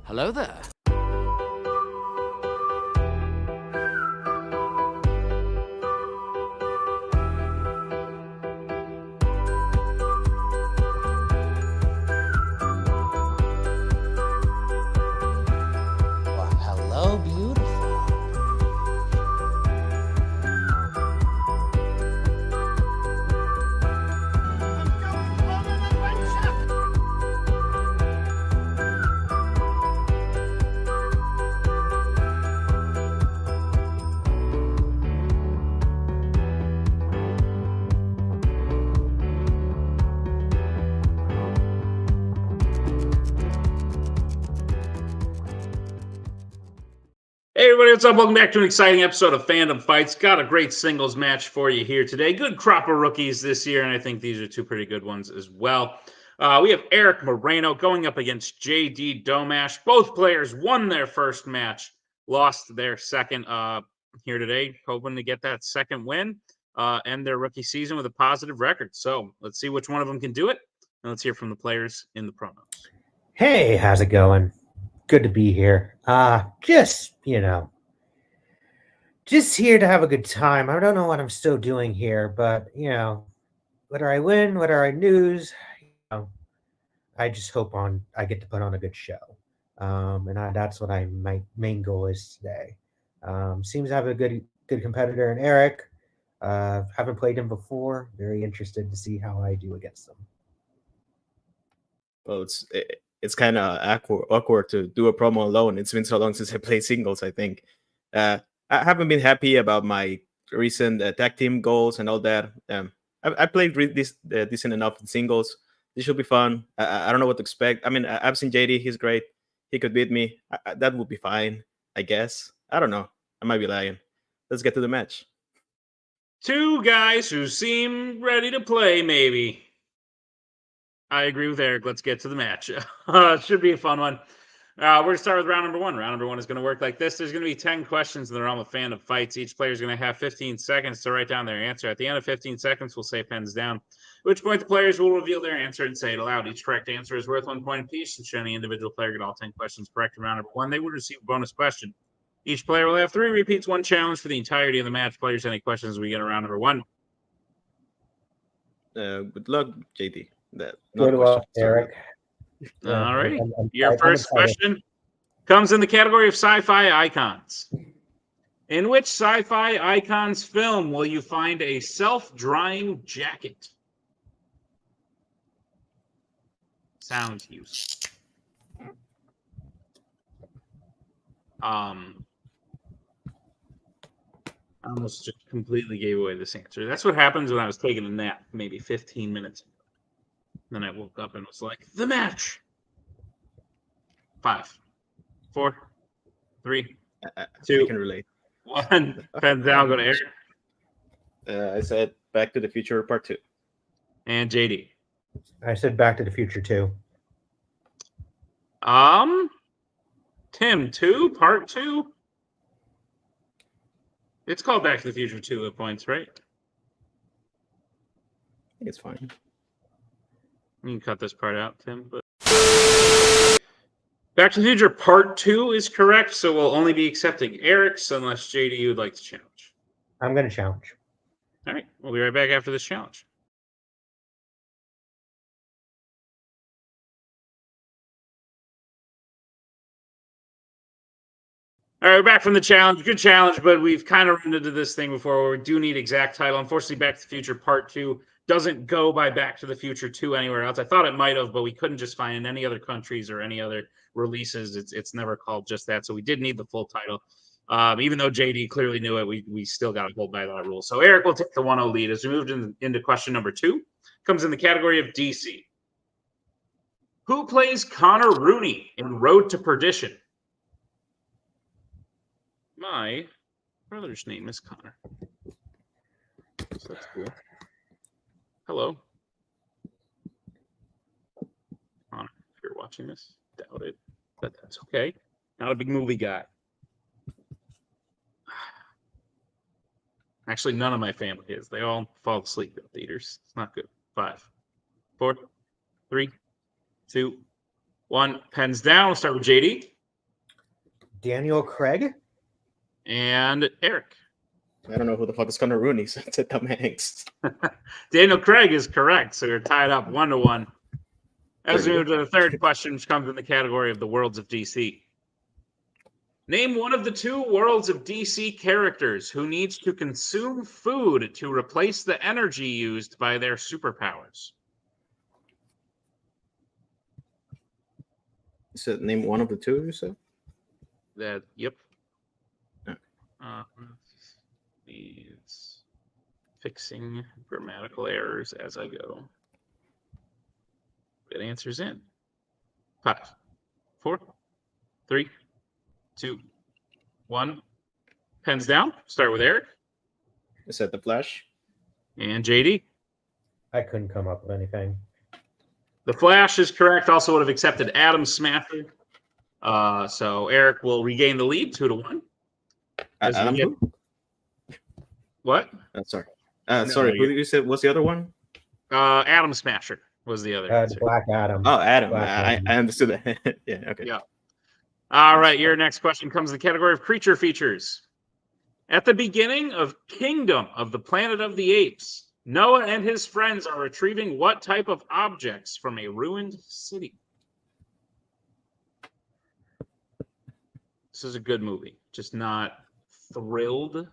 Hello there. Well, hello, beautiful. Hey everybody, what's up? Welcome back to an exciting episode of Fandom Fights. Got a great singles match for you here today. Good crop of rookies this year, and I think these are two pretty good ones as well. We have Erick Moreno going up against JD Domash. Both players won their first match, lost their second here today, hoping to get that second win, end their rookie season with a positive record. So let's see which one of them can do it, and let's hear from the players in the promos. Hey, how's it going? Good to be here. Just here to have a good time. I don't know what I'm still doing here, but whether I win, whether I lose, I just hope I get to put on a good show. That's what my main goal is today. Seems to have a good competitor in Erick. Haven't played him before. Very interested to see how I do against him. Well, it's kind of awkward to do a promo alone. It's been so long since I played singles, I think. I haven't been happy about my recent tag team goals and all that. I played decent enough in singles. This should be fun. I don't know what to expect. I mean, I've seen JD. He's great. He could beat me. That would be fine, I guess. I don't know. I might be lying. Let's get to the match. Two guys who seem ready to play, maybe. I agree with Erick. Let's get to the match. Should be a fun one. We're going to start with round number one. Round number one is going to work like this. There's going to be 10 questions in the realm of Fandom Fights. Each player is going to have 15 seconds to write down their answer. At the end of 15 seconds, we'll say pens down, at which point the players will reveal their answer and say it aloud. Each correct answer is worth 1 point apiece. Should any individual player get all 10 questions correct in round number one, they would receive a bonus question. Each player will have 3 repeats, 1 challenge for the entirety of the match. Players, any questions we get in round number one? Good luck, JD. Good luck, Erick. All right. Your first question comes in the category of sci-fi icons. In which sci-fi icons film will you find a self-drying jacket? Sound use. I almost just completely gave away this answer. That's what happens when I was taking a nap maybe 15 minutes ago. Then I woke up and was like, the match. 5, 4, 3, 2, I can relate. 1. Pens down, go to Erick. I said Back to the Future Part 2. And JD. I said Back to the Future 2. Tim, 2, Part 2? It's called Back to the Future 2 at points, right? I think it's fine. You can cut this part out, Tim. But Back to the Future Part 2 is correct, so we'll only be accepting Erick's unless JD you would like to challenge. I'm going to challenge. All right, we'll be right back after this challenge. All right, we're back from the challenge. Good challenge, but we've kind of run into this thing before where we do need exact title. Unfortunately, Back to the Future Part 2 doesn't go by Back to the Future 2 anywhere else. I thought it might have, but we couldn't just find in any other countries or any other releases. It's never called just that, so we did need the full title. Even though JD clearly knew it, we still got to hold by that rule. So Erick will take the 1-0 lead. As we moved into question number 2, comes in the category of DC. Who plays Connor Rooney in Road to Perdition? My brother's name is Connor. So that's cool. Hello. Connor, if you're watching this, doubt it, but that's okay. Not a big movie guy. Actually, none of my family is. They all fall asleep at theaters. It's not good. 5, 4, 3, 2, 1. Pens down. We'll start with JD. Daniel Craig. And Eric. I don't know who the fuck is Connor Rooney, so it's Tom Hanks. Daniel Craig is correct, so you're tied up 1-1. As we There we move to the third question, which comes in the category of the worlds of DC. Name one of the 2 worlds of DC characters who needs to consume food to replace the energy used by their superpowers. You said name one of the 2, you said? Yep. Okay. Needs fixing grammatical errors as I go. Good answers in. 5, 4, 3, 2, 1. Pens down. Start with Eric. You said the Flash? And JD. I couldn't come up with anything. The Flash is correct. Also would have accepted Atom Smasher. So Eric will regain the lead 2-1. As we Adam get- who? What? Sorry. No, Sorry, who you- did you say? What's the other one? Atom Smasher was the other answer. Black Adam. Oh, Adam. Black Adam. I understood that. Yeah, okay. Yeah. All right, your next question comes in the category of creature features. At the beginning of Kingdom of the Planet of the Apes, Noah and his friends are retrieving what type of objects from a ruined city? This is a good movie, just not thrilled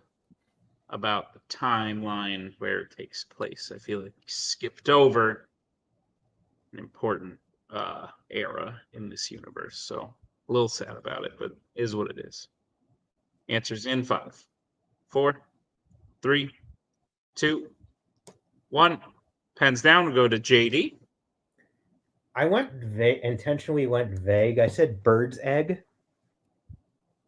about the timeline where it takes place. I feel like we skipped over an important era in this universe, so a little sad about it, but is what it is. Answers in 5, 4, 3, 2, 1. Pens down. We'll go to JD. I intentionally went vague. I said bird's egg.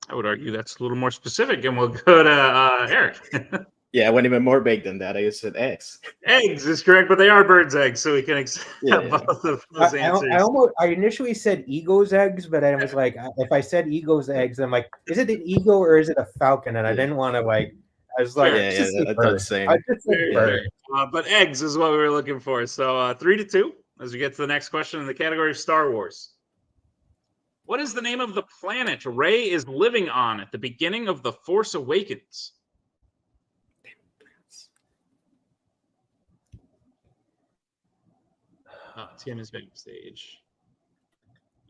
I would argue that's a little more specific, and we'll go to Eric. Yeah, I went even more big than that. I just said eggs. Eggs is correct, but they are bird's eggs, so we can accept Yeah. both of those answers. I initially said eagle's eggs, but I was like, if I said eagle's eggs, I'm like, is it an eagle or is it a falcon? And I didn't want to I was like, Yeah, just say that's bird. the same. I just said Very bird. fair. But eggs is what we were looking for. So 3-2 as we get to the next question in the category of Star Wars. What is the name of the planet Rey is living on at the beginning of The Force Awakens? It's in his backstage.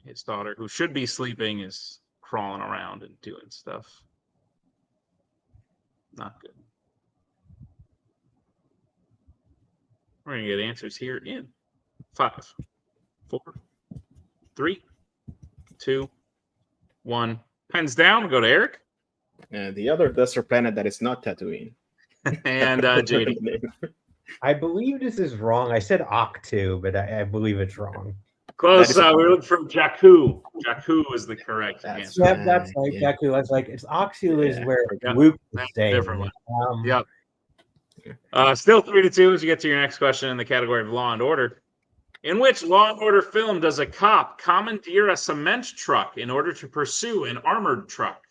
His daughter, who should be sleeping, is crawling around and doing stuff. Not good. We're going to get answers here in 5, 4, 3, 2, 1. Pens down. We'll go to Eric. The other desert planet that is not Tatooine. And JD. I believe this is wrong. I said Octu, but I believe it's wrong. Close. That is- We were looking for Jakku. Jakku is the correct That's answer. Yep, that's right. Yeah. Exactly. I was like, it's Octu is Yeah, where forgot. Luke That's is staying. different one. Yep. Yep. Still 3-2 as you get to your next question in the category of Law and Order. In which Law and Order film does a cop commandeer a cement truck in order to pursue an armored truck?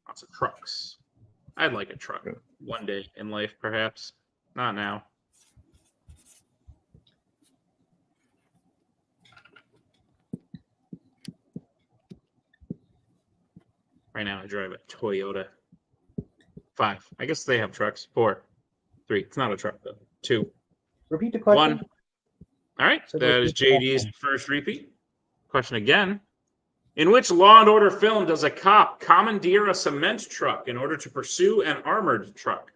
Lots of trucks. I'd like a truck one day in life, perhaps. Not now. Right now, I drive a Toyota. 5. I guess they have trucks. 4, 3. It's not a truck, though. 2, Repeat the question. 1. All right. So That is repeat the JD's question. first repeat. Question again. In which Law and Order film does a cop commandeer a cement truck in order to pursue an armored truck?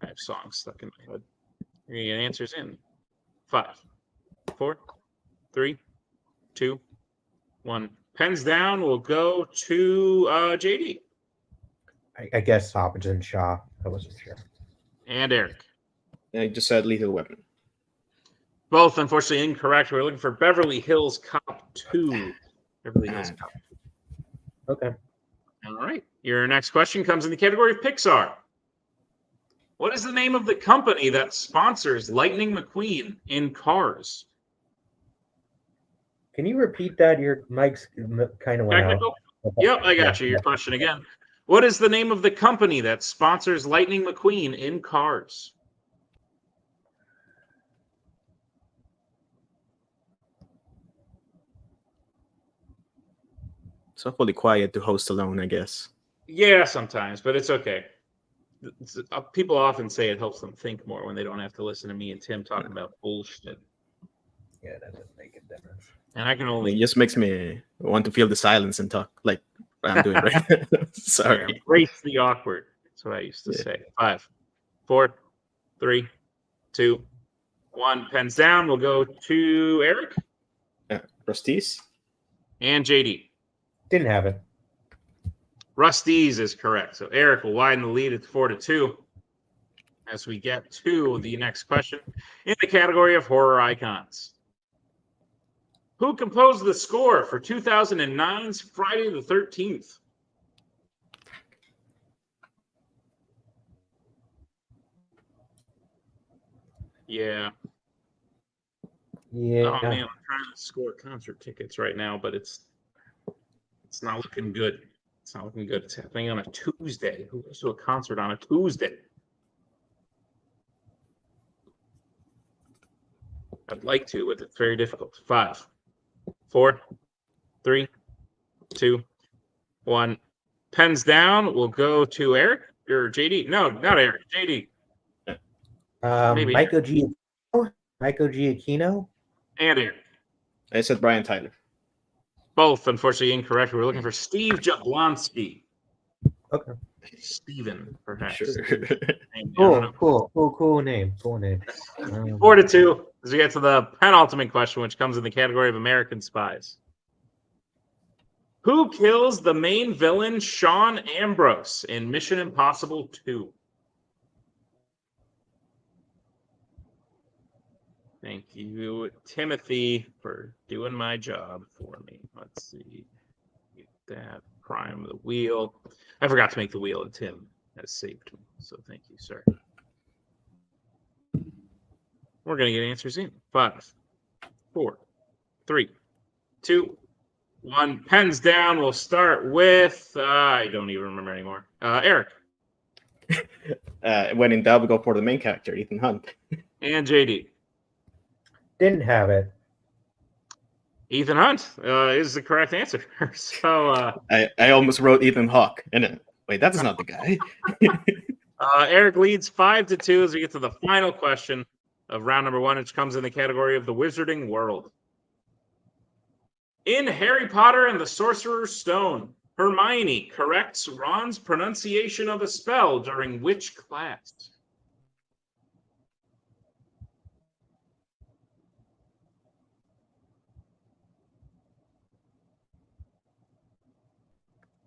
I have songs stuck in my head. You're gonna get answers in 5, 4, 3, 2, 1. Pens down. We'll go to JD I guess Hobbs and Shaw. I wasn't sure. and Eric. I just said Lethal Weapon. Both, unfortunately, incorrect. We're looking for Beverly Hills Cop 2. Beverly Hills Cop. Okay. All right. Your next question comes in the category of Pixar. What is the name of the company that sponsors Lightning McQueen in Cars? Can you repeat that? Your mic's kind of went out. Technical? Yep, I got you. Your question again. What is the name of the company that sponsors Lightning McQueen in Cars? It's awfully quiet to host alone, I guess. Yeah, sometimes, but it's okay. People often say it helps them think more when they don't have to listen to me and Tim talking about bullshit. Yeah, that doesn't make a difference. And I can It only just makes me want to feel the silence and talk like I'm doing right now. Sorry. embrace the awkward. That's what I used to say. 5, 4, 3, 2, 1. Pens down. We'll go to Eric Rusties? and JD. Didn't have it. Rusty's is correct. So Eric will widen the lead at 4-2 as we get to the next question in the category of horror icons. Who composed the score for 2009's Friday the 13th? Yeah. Yeah. Oh man, I'm trying to score concert tickets right now, but it's not looking good. It's not looking good. It's happening on a Tuesday. Who goes to a concert on a Tuesday? I'd like to, but it's very difficult. 5, 4, 3, 2, 1. Pens down. We'll go to Eric or JD. No, not Eric. JD. Maybe Michael Giacchino. And Eric. I said Brian Tyler. Both, unfortunately, incorrect. We're looking for Steve Jablonski. Okay. Steven, perhaps. Sure. Cool name. 4-2 as we get to the penultimate question, which comes in the category of American Spies. Who kills the main villain, Sean Ambrose, in Mission Impossible 2? Thank you, Timothy, for doing my job for me. Let's see. Get that. Prime the wheel. I forgot to make the wheel, and Tim has saved me. So thank you, sir. We're going to get answers in. 5, 4, 3, 2, 1. Pens down. We'll start with, I don't even remember anymore. Eric. When in doubt, we go for the main character, Ethan Hunt. And JD. Didn't have it. Ethan Hunt is the correct answer. So I almost wrote Ethan Hawke. And wait, that's not the guy. Eric leads 5-2 as we get to the final question of round number 1, which comes in the category of the Wizarding World. In Harry Potter and the Sorcerer's Stone, Hermione corrects Ron's pronunciation of a spell during which class?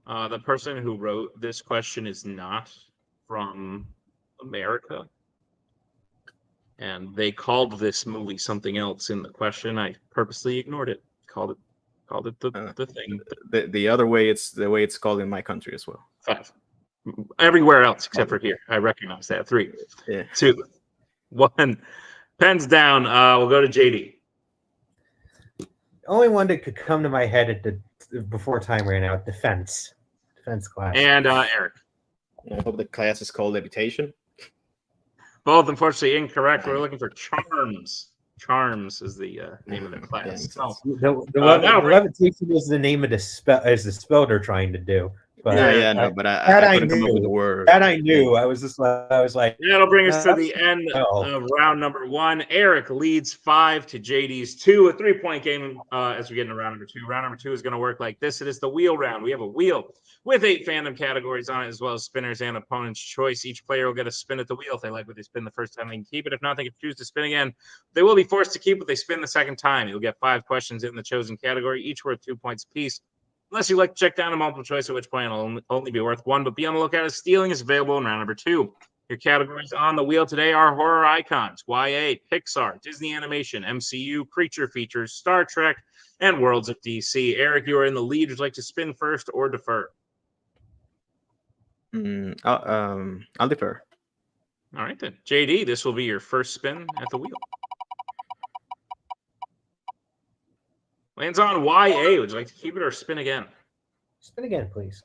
The person who wrote this question is not from America. And they called this movie something else in the question. I purposely ignored it. Called it the thing. The other way, it's the way it's called in my country as well. 5. Everywhere else except for here. I recognize that. 3, 2, 1. Pens down. We'll go to JD. The only one that could come to my head before time ran out. Defense class. And Eric. I hope the class is called Levitation. Both, unfortunately, incorrect. We're looking for Charms. Charms is the name of the class. So, The levitation is the name of the spell. Is the spell they're trying to do? But But I couldn't come up with the word. That I knew. I was like, that'll bring us to the end of round number 1. Eric leads 5 to JD's 2. A 3-point game as we get into round number 2. Round number 2 is going to work like this. It is the wheel round. We have a wheel with 8 fandom categories on it, as well as spinners and opponent's choice. Each player will get a spin at the wheel. If they like what they spin the first time, they can keep it. If not, they can choose to spin again. They will be forced to keep what they spin the second time. You'll get 5 questions in the chosen category, each worth 2 points apiece. Unless you like to check down a multiple choice, at which point it'll only be worth 1. But be on the lookout as stealing is available in round number 2. Your categories on the wheel today are horror icons, YA, Pixar, Disney Animation, MCU, creature features, Star Trek, and Worlds of DC. Eric, you are in the lead. Would you like to spin first or defer? I'll defer. All right, then. JD, this will be your first spin at the wheel. Lands on YA. Would you like to keep it or spin again? Spin again, please.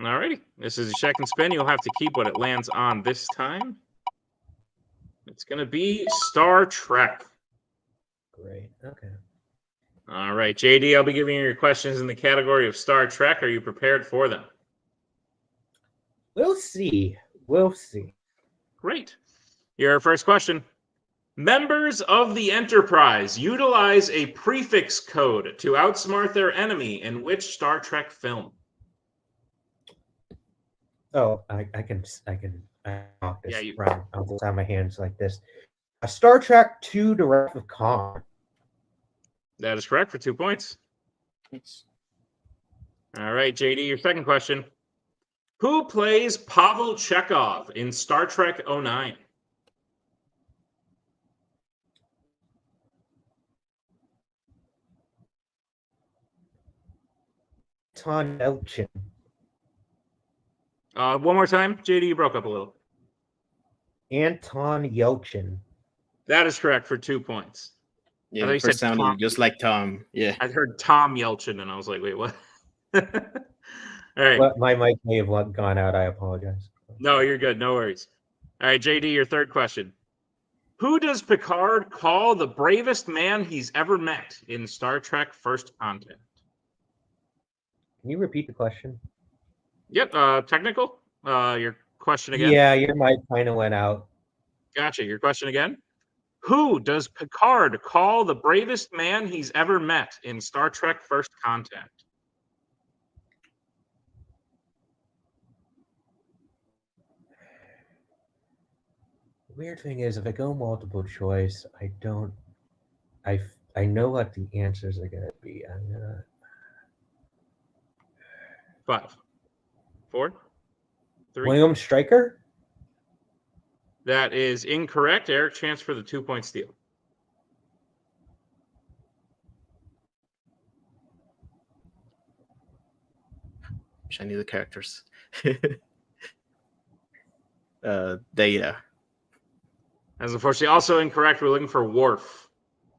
Alrighty. This is your second spin. You'll have to keep what it lands on this time. It's going to be Star Trek. Great. Okay. All right, JD, I'll be giving you your questions in the category of Star Trek. Are you prepared for them? We'll see. We'll see. Great. Your first question. Members of the Enterprise utilize a prefix code to outsmart their enemy in which Star Trek film? Oh, I can walk this Yeah, you- round. I'll just have my hands like this. A Star Trek 2 The Wrath of Khan. That is correct for 2 points. All right, JD, your second question. Who plays Pavel Chekhov in Star Trek 09? Anton Yelchin. One more time. JD, you broke up a little. Anton Yelchin. That is correct for 2 points. I Yeah, thought you first said sounded Tom. just like Tom. Yeah. I heard Tom Yelchin, and I was like, wait, what? All right. But my mic may have gone out. I apologize. No, you're good. No worries. All right, JD, your third question. Who does Picard call the bravest man he's ever met in Star Trek First Contact? Can you repeat the question? Yep, technical. Your question again? Yeah, your mic kind of went out. Gotcha. Your question again? Who does Picard call the bravest man he's ever met in Star Trek First Contact? The weird thing is, if I go multiple choice, I don't. I know what the answers are gonna be. I'm gonna. 5, 4, 3. William Stryker. That is incorrect. Eric, chance for the 2-point steal. I knew the characters. Data. That's unfortunately also incorrect. We're looking for Worf.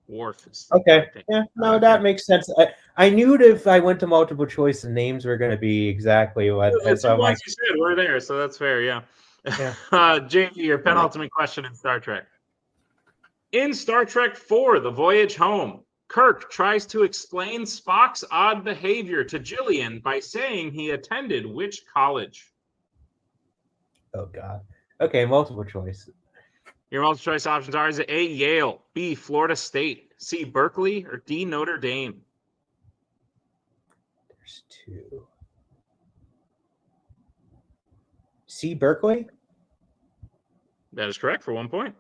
Worf. Okay. Yeah. No, that makes sense. I knew that if I went to multiple choice, the names were going to be exactly what. The So two I'm like, ones you said were there, so that's fair. Yeah. Yeah. Jamie, your penultimate question in Star Trek. In Star Trek 4, The Voyage Home, Kirk tries to explain Spock's odd behavior to Jillian by saying he attended which college? oh God. Okay, multiple choice. Your multiple choice options are: is it A, Yale, B, Florida State, C, Berkeley, or D, Notre Dame? There's two. C. Berkeley. That is correct for 1 point.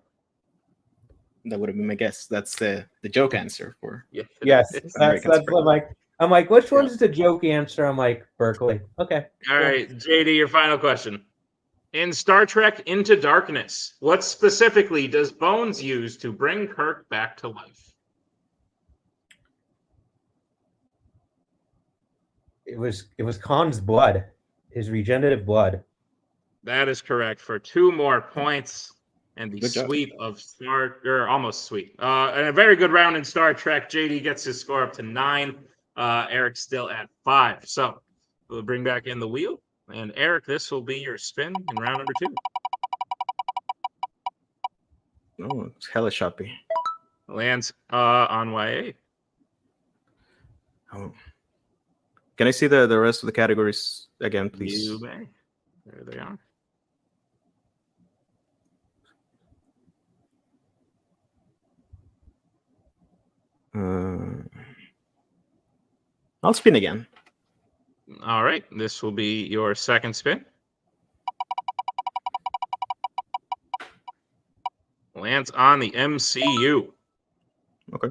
That would have been my guess. That's the joke answer for. Yeah. Yes, It's that's what I'm like. Which one's the joke answer? I'm like Berkeley. Okay. All right, JD, your final question. In Star Trek Into Darkness, what specifically does Bones use to bring Kirk back to life? It was Khan's blood, his regenerative blood. That is correct for 2 more points and the Good job. sweep of almost sweep. And a very good round in Star Trek. JD gets his score up to 9. Eric's still at 5. So we'll bring back in the wheel. And Eric, this will be your spin in round number 2. Oh, it's hella shoppy. Lands on YA. Oh. Can I see the rest of the categories again, please? You may. There they are. I'll spin again. All right. This will be your second spin. Lands on the MCU. Okay.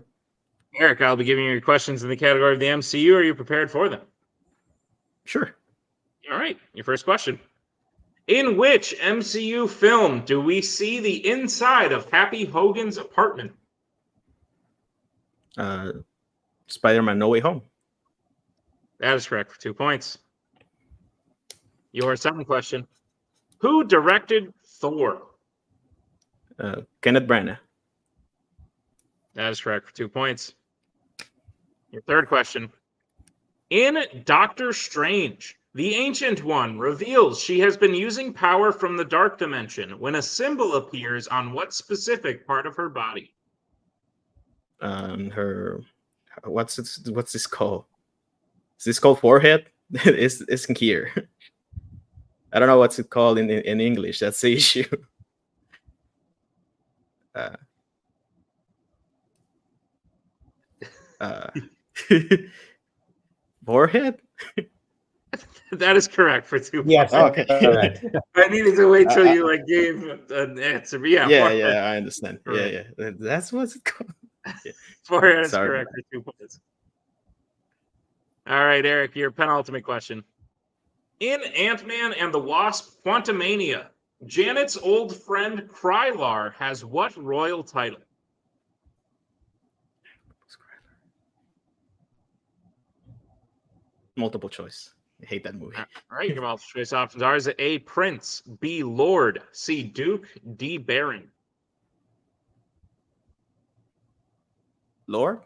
Eric, I'll be giving you your questions in the category of the MCU. Are you prepared for them? Sure. All right. Your first question. In which MCU film do we see the inside of Happy Hogan's apartment? Spider-Man No Way Home. That is correct for 2 points. Your second question. Who directed Thor? Kenneth Branagh. That is correct for 2 points. Your third question. In Doctor Strange, the Ancient One reveals she has been using power from the Dark Dimension when a symbol appears on what specific part of her body? Her, what's this called? Is this called forehead? It's here. I don't know what's it called in English. That's the issue. Forehead? That is correct for 2 points. Yes, Okay. correct. I needed to wait till you gave an answer. But yeah, Yeah, I understand. Correct. Yeah. That's what's it called. Yeah. Forehead is Sorry. correct for 2 points. All right, Eric, your penultimate question. In Ant-Man and the Wasp: Quantumania, Janet's old friend Krylar has what royal title? Multiple choice. I hate that movie. All right, your multiple choice options are: is it A, Prince, B, Lord, C, Duke, D, Baron? Lord?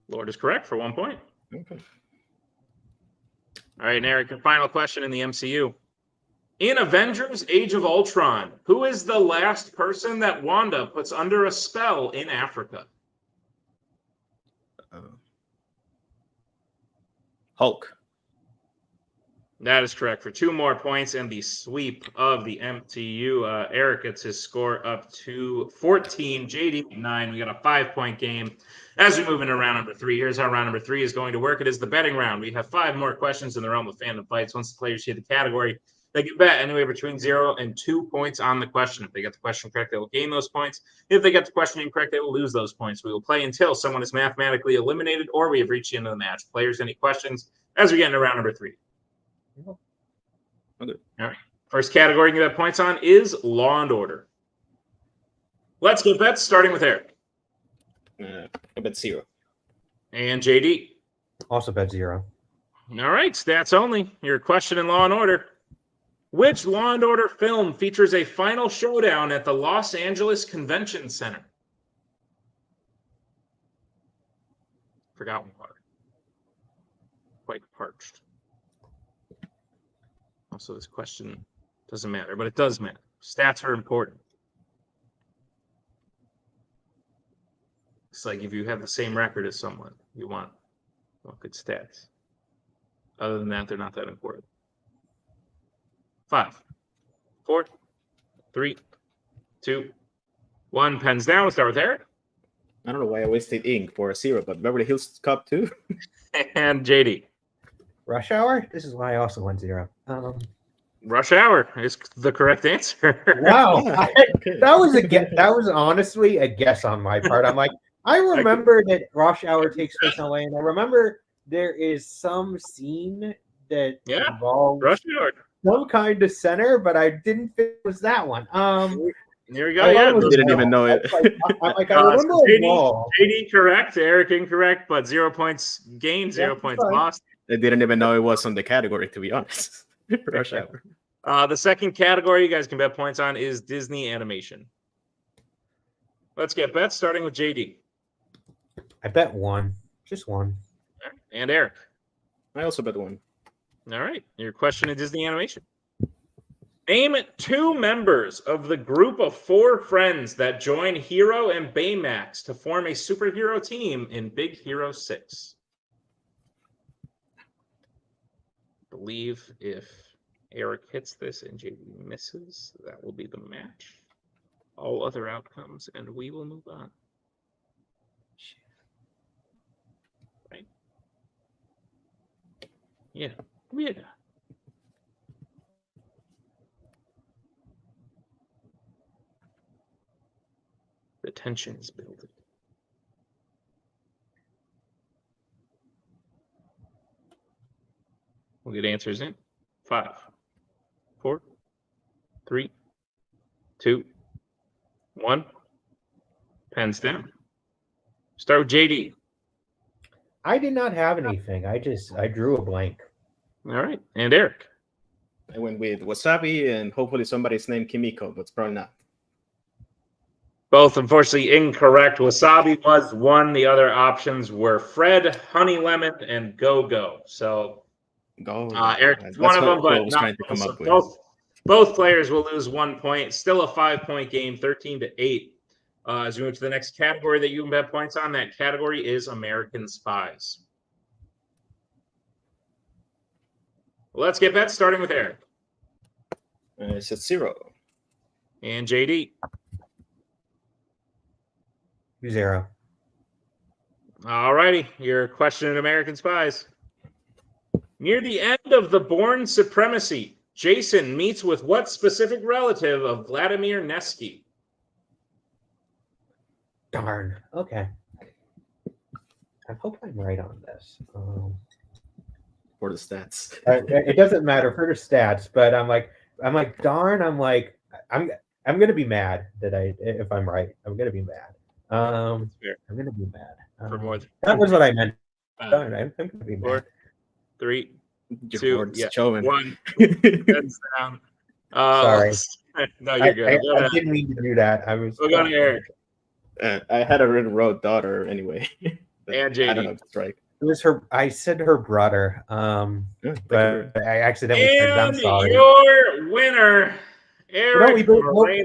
Lord is correct for 1 point. Okay. All right, and Eric, your final question in the MCU. In Avengers: Age of Ultron, who is the last person that Wanda puts under a spell in Africa? Hulk. That is correct for 2 more points and the sweep of the MCU. Eric gets his score up to 14. JD 9. We got a 5-point game. As we move into round number 3, here's how round number 3 is going to work. It is the betting round. We have 5 more questions in the realm of fandom fights. Once the players hear the category, they can bet anywhere between 0 and 2 points on the question. If they get the question correct, they will gain those points. If they get the question incorrect, they will lose those points. We will play until someone is mathematically eliminated or we have reached the end of the match. Players, any questions as we get into round number 3? Okay. All right. First category you can get points on is Law and Order. Let's get bets, starting with Eric. I bet 0. And JD. Also bet 0. All right, stats only. Your question in Law and Order. Which Law and Order film features a final showdown at the Los Angeles Convention Center? Forgotten water. Quite parched. Also, this question doesn't matter, but it does matter. Stats are important. It's like if you have the same record as someone, you want good stats. Other than that, they're not that important. 5, 4, 3, 2, 1. Pens down. We'll start with Eric. I don't know why I wasted ink for a 0, but Beverly Hills Cop 2. And JD. Rush Hour? This is why I also went 0. Rush Hour is the correct answer. Wow. Okay. That was a guess. That was honestly a guess on my part. I'm like, I remember that Rush Hour takes place in LA, and I remember there is some scene that involves Rush Hour. some kind of center, but I didn't think it was that one. Here we go. I Yeah, didn't even know it. I remember a wall. JD correct, Eric incorrect, but 0 points gained, 0 Yeah, points fine. lost. I didn't even know it was on the category, to be honest. Rush Hour. The second category you guys can bet points on is Disney animation. Let's get bets, starting with JD. I bet 1. Just 1. And Eric. I also bet 1. All right. Your question in Disney animation. Name 2 members of the group of 4 friends that join Hero and Baymax to form a superhero team in Big Hero 6. I believe if Eric hits this and JD misses, that will be the match. All other outcomes, and we will move on. Right? Yeah. The tension is building. We'll get answers in 5, 4, 3, 2, 1. Pens down. Start with JD. I did not have anything. I drew a blank. All right. And Eric. I went with Wasabi and hopefully somebody's named Kimiko, but it's probably not. Both, unfortunately, incorrect. Wasabi was one. The other options were Fred, Honey Lemon, and Go Go. So Eric, That's one of them, who I but was not trying to come so up with. both players will lose 1 point. Still a 5-point game, 13-8. As we move to the next category that you can bet points on, that category is American Spies. Let's get bets, starting with Eric. It's at 0. And JD. 0. All righty. Your question in American Spies. Near the end of the Bourne Supremacy, Jason meets with what specific relative of Vladimir Nevsky? Darn. Okay. I hope I'm right on this. For the stats. It doesn't matter for the stats, but I'm like, darn. I'm gonna be mad if I'm right. I'm gonna be mad. I'm gonna be mad. For more that was what I meant. Darn, I'm gonna be mad. 4, 3, Your 2, words, yeah, showing. 1. Heads down. Sorry. No, you're good. I didn't mean to do that. We'll go to Eric. I had a red road daughter anyway. And JD. I don't know if it's right. It was her. I said her brother. But I accidentally said it. I'm And sorry. your winner, Erick Moreno.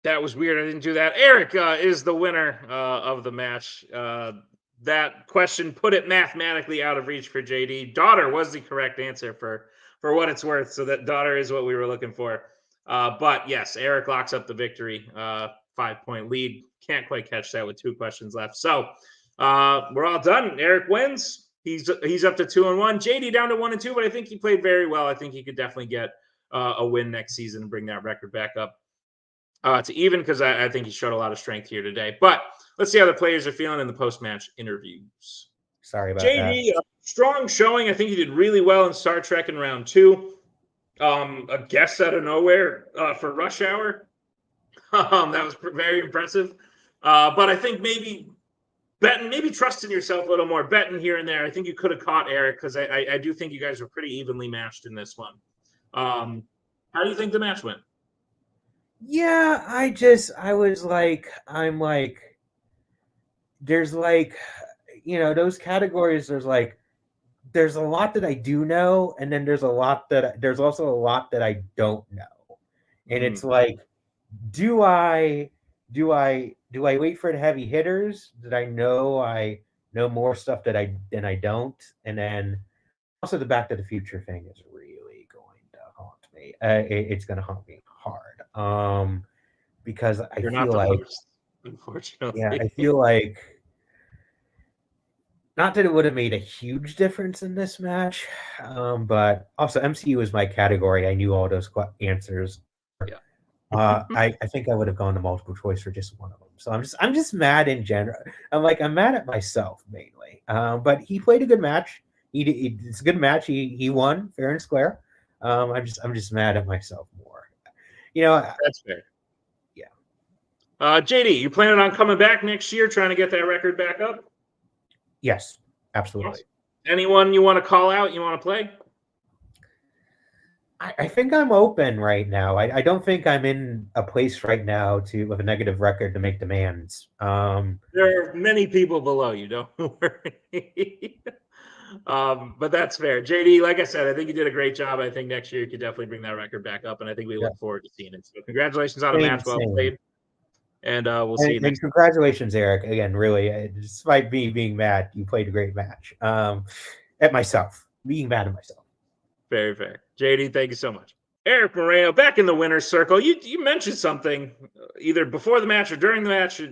That was weird. I didn't do that. Eric is the winner of the match. That question put it mathematically out of reach for JD. Daughter was the correct answer for what it's worth. So that daughter is what we were looking for. But yes, Eric locks up the victory. 5-point lead. Can't quite catch that with 2 questions left. So we're all done. Eric wins. He's up to 2-1. JD down to 1-2, but I think he played very well. I think he could definitely get a win next season and bring that record back up to even, because I think he showed a lot of strength here today. But let's see how the players are feeling in the post-match interviews. Sorry about JD, that. Strong showing. I think he did really well in Star Trek in round 2. A guess out of nowhere for Rush Hour. That was very impressive. But I think maybe trust in yourself a little more. Betting here and there. I think you could have caught Eric, because I do think you guys were pretty evenly matched in this one. How do you think the match went? Yeah, there's those categories. There's a lot that I do know, and then there's also a lot that I don't know. And it's like, do I wait for the heavy hitters that I know more stuff than I don't? And then also the Back to the Future thing is really going to haunt me. It's going to haunt me hard. Because You're feel not the like, first, unfortunately. yeah, I feel like, not that it would have made a huge difference in this match, but also MCU is my category. I knew all those answers. Yeah. I think I would have gone to multiple choice for just one of them. So I'm just mad in general. I'm mad at myself mainly. But he played a good match. It's a good match. He won fair and square. I'm just mad at myself more. That's fair. Yeah. JD, you planning on coming back next year, trying to get that record back up? Yes, absolutely. Anyone you want to call out? You want to play? I think I'm open right now. I don't think I'm in a place right now with a negative record to make demands. There are many people below you, don't worry. But that's fair. JD, like I said, I think you did a great job. I think next year you could definitely bring that record back up, and I think we look forward to seeing it. So congratulations on a match well played. And we'll see you next time. Congratulations, Eric. Again, really, despite me being mad, you played a great match. At myself, being mad at myself. Very fair. JD, thank you so much. Erick Moreno, back in the winner's circle. You mentioned something either before the match or during the match or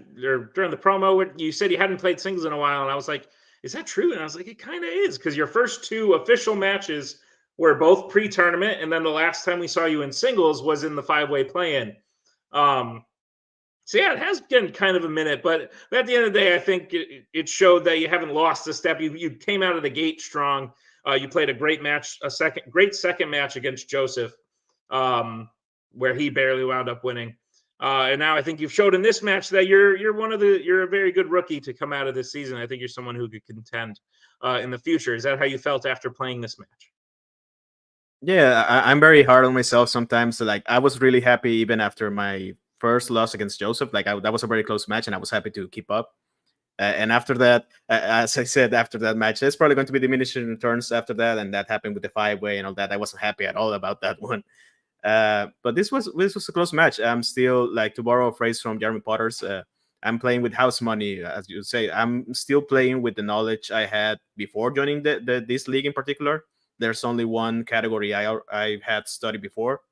during the promo where you said you hadn't played singles in a while, and I was like, is that true? And I was like, it kind of is, because your first 2 official matches were both pre-tournament, and then the last time we saw you in singles was in the 5-way play-in. So yeah, it has been kind of a minute, but at the end of the day, I think it showed that you haven't lost a step. You came out of the gate strong. You played a great match, great second match against Joseph, where he barely wound up winning. And now I think you've showed in this match that you're a very good rookie to come out of this season. I think you're someone who could contend in the future. Is that how you felt after playing this match? Yeah, I'm very hard on myself sometimes. Like I was really happy even after my first loss against Joseph. Like that was a very close match, and I was happy to keep up. And after that, as I said, after that match, there's probably going to be diminishing returns after that, and that happened with the 5-way and all that. I wasn't happy at all about that one. But this was a close match. I'm still, like, to borrow a phrase from Jeremy Potter's, I'm playing with house money, as you say. I'm still playing with the knowledge I had before joining this league in particular. There's only one category I had studied before,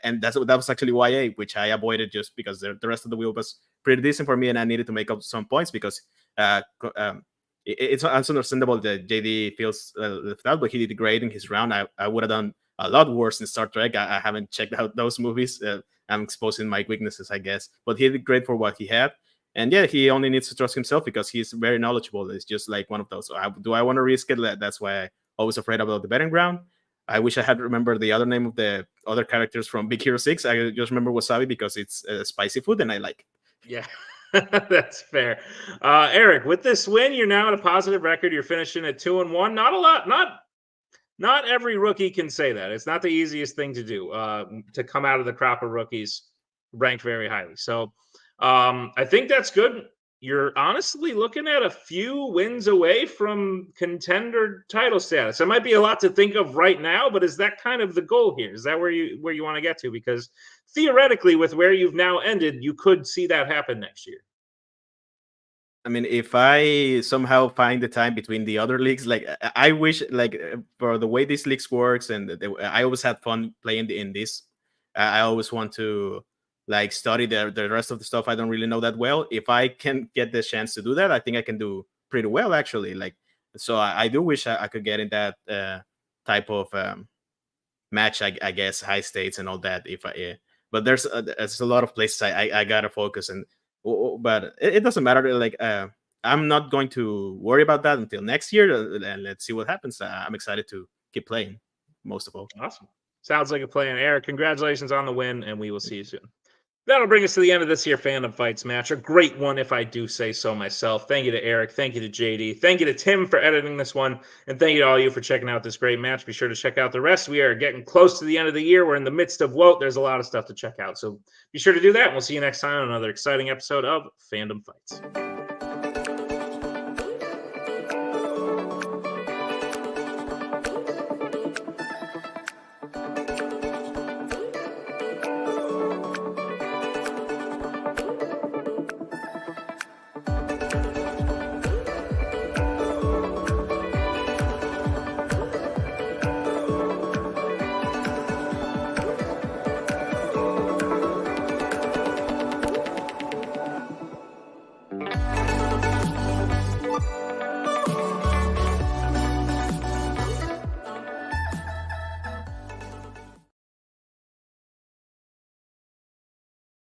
and that was actually YA, which I avoided just because the rest of the wheel was pretty decent for me, and I needed to make up some points because it's understandable that JD feels left out, but he did great in his round. I would have done a lot worse in Star Trek. I haven't checked out those movies. I'm exposing my weaknesses, I guess. But he did great for what he had. And yeah, he only needs to trust himself because he's very knowledgeable. It's just like one of those. So do I want to risk it? That's why I'm always afraid about the betting ground. I wish I had remembered the other name of the other characters from Big Hero 6. I just remember Wasabi because it's spicy food and I like it. Yeah, that's fair. Erick, with this win, you're now at a positive record. You're finishing at 2-1. Not a lot. Not every rookie can say that. It's not the easiest thing to do, to come out of the crop of rookies ranked very highly. So I think that's good. You're honestly looking at a few wins away from contender title status. It might be a lot to think of right now, but is that kind of the goal here? Is that where you want to get to? Because theoretically, with where you've now ended, you could see that happen next year. I mean, if I somehow find the time between the other leagues, like I wish, like for the way these leagues works, and I always had fun playing in this. I always want to like study the rest of the stuff I don't really know that well. If I can get the chance to do that, I think I can do pretty well actually. Like, so I do wish I could get in that type of match. I guess high stakes and all that. But there's a lot of places I gotta focus and. But it doesn't matter. Like, I'm not going to worry about that until next year, and let's see what happens. I'm excited to keep playing, most of all. Awesome. Sounds like a plan. Erick, congratulations on the win, and we will see you soon. That'll bring us to the end of this here Fandom Fights match. A great one, if I do say so myself. Thank you to Erick. Thank you to JD. Thank you to Tim for editing this one. And thank you to all you for checking out this great match. Be sure to check out the rest. We are getting close to the end of the year. We're in the midst of WOT. There's a lot of stuff to check out. So be sure to do that. And we'll see you next time on another exciting episode of Fandom Fights.